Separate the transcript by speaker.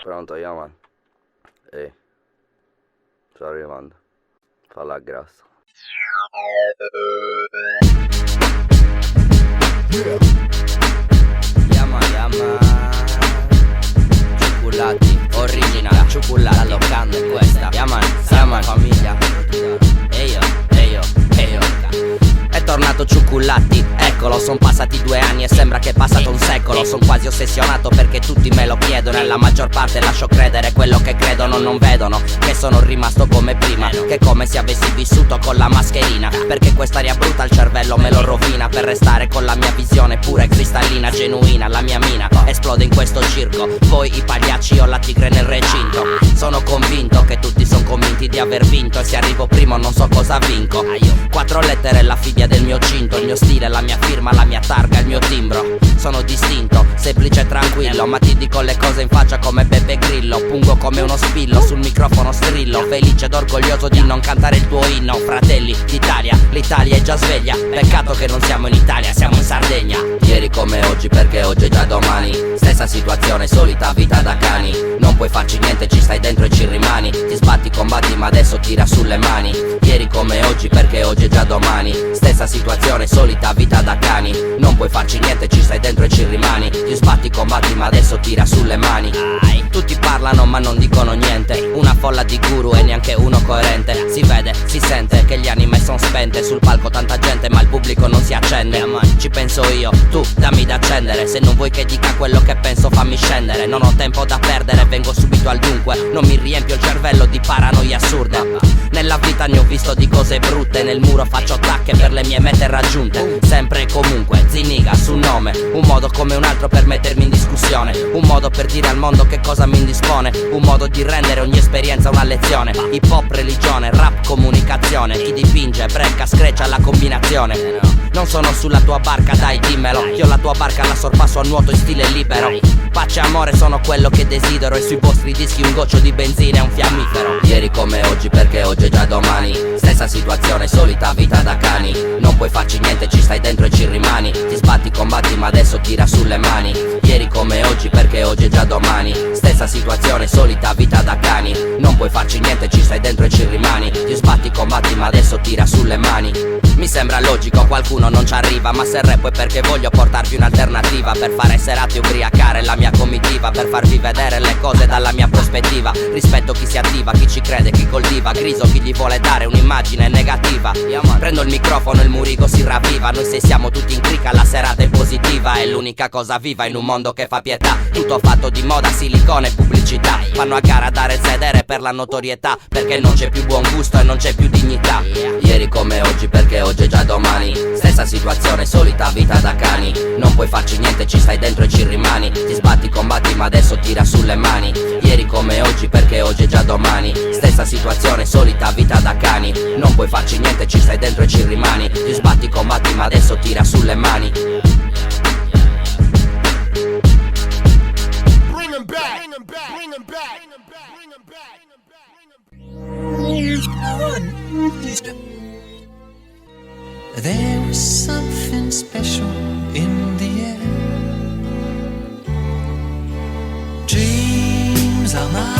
Speaker 1: Pronto, Yaman? Ehi, sto arrivando. Falla a grasso.
Speaker 2: Yaman Ciuculati, original, ciuculata locando è questa. Yaman famiglia. Eyo è tornato Ciuculati, eccolo, son passati 2 anni e sembra che è passato un secolo. Son quasi ossessionato perché tutti me lo chiedono e la maggior parte lascio credere quello che credono. Non vedono che sono rimasto come prima, che è come se avessi vissuto con la mascherina. Perché quest'aria brutta il cervello me lo rovina. Per restare con la mia visione pura e cristallina, genuina, la mia mina esplode in questo circo. Voi i pagliacci, ho la tigre nel recinto. Sono convinto che tutti son convinti di aver vinto, e se arrivo primo non so cosa vinco. 4 lettere la fibbia del mio cinto, il mio stile, la mia firma, la mia targa, il mio timbro. Sono distinto, semplice e tranquillo, ma ti dico le cose in faccia come Beppe Grillo. Pungo come uno spillo, sul microfono strillo, felice ed orgoglioso di non cantare il tuo inno. Fratelli d'Italia, l'Italia è già sveglia, peccato che non siamo in Italia, siamo in Sardegna. Ieri come oggi, perché oggi è già domani. Stessa situazione, solita vita da cani. Non puoi farci niente, ci stai dentro e ci rimani. Ti sbatti, combatti, ma adesso tira sulle mani. Ieri come oggi, perché oggi è già domani. Stessa situazione, solita vita da cani. Non puoi farci niente, ci stai dentro e ci rimani. Ti sbatti, combatti, ma adesso tira sulle mani. Tutti parlano ma non dicono niente. Una folla di guru e neanche uno coerente. Si vede, si sente che gli anime son spente. Sul palco tanta gente ma il pubblico non si accende. Ci penso io, tu dammi da accendere. Se non vuoi che dica quello che penso fammi scendere. Non ho tempo da perdere, vengo subito al dunque. Non mi riempio il cervello di paranoie assurde. Nella vita ne ho visto di cose brutte. Nel muro faccio tacche per le mie mete raggiunte. Sempre e comunque, ziniga su nome. Un modo come un altro per mettermi in discussione. Un modo per dire al mondo che cosa mi indispone. Un modo di rendere ogni esperienza una lezione. Hip hop, religione, rap, comunicazione. Chi dipinge, brecca, screccia la combinazione. Non sono sulla tua barca, dai dimmelo. Io la tua barca la sorpasso a nuoto in stile libero. Pace e amore sono quello che desidero. E sui vostri dischi un goccio di benzina è un fiammifero. Ieri come oggi, perché oggi è già domani. Stessa situazione, solita vita da cani. Non puoi farci niente, ci stai dentro e ci rimani. Ti sbatti, combatti, ma adesso tira sulle mani. Ieri come oggi, perché oggi è già domani. Stessa situazione, solita vita da cani. Non puoi farci niente, ci stai dentro e ci rimani. Ti sbatti, combatti, ma adesso tira sulle mani. Mi sembra logico, qualcuno non ci arriva, ma se rap è perché voglio portarvi un'alternativa. Per fare serate e ubriacare la mia comitiva. Per farvi vedere le cose dalla mia prospettiva. Rispetto chi si attiva, chi ci crede, chi coltiva. Griso chi gli vuole dare un'immagine negativa. Prendo il microfono e il murigo si ravviva. Noi se siamo tutti in clica, la serata è positiva. È l'unica cosa viva in un mondo che fa pietà. Tutto fatto di moda, silicone e pubblicità. Fanno a gara a dare il sedere per la notorietà. Perché non c'è più buon gusto e non c'è più dignità. Ieri come oggi, perché oggi è già domani. Stessa situazione, solita vita da cani. Non puoi farci niente, ci stai dentro e ci rimani. Ti sbatti, combatti, ma adesso tira sulle mani. Ieri come oggi, perché oggi è già domani. Stessa situazione, solita vita da cani. Non puoi farci niente, ci stai dentro e ci rimani. Ti sbatti, combatti, ma adesso tira sulle mani.
Speaker 3: Bring them back, bring them back, bring them back, bring them back, bring them back.
Speaker 4: There was something special in the air. Dreams are mine.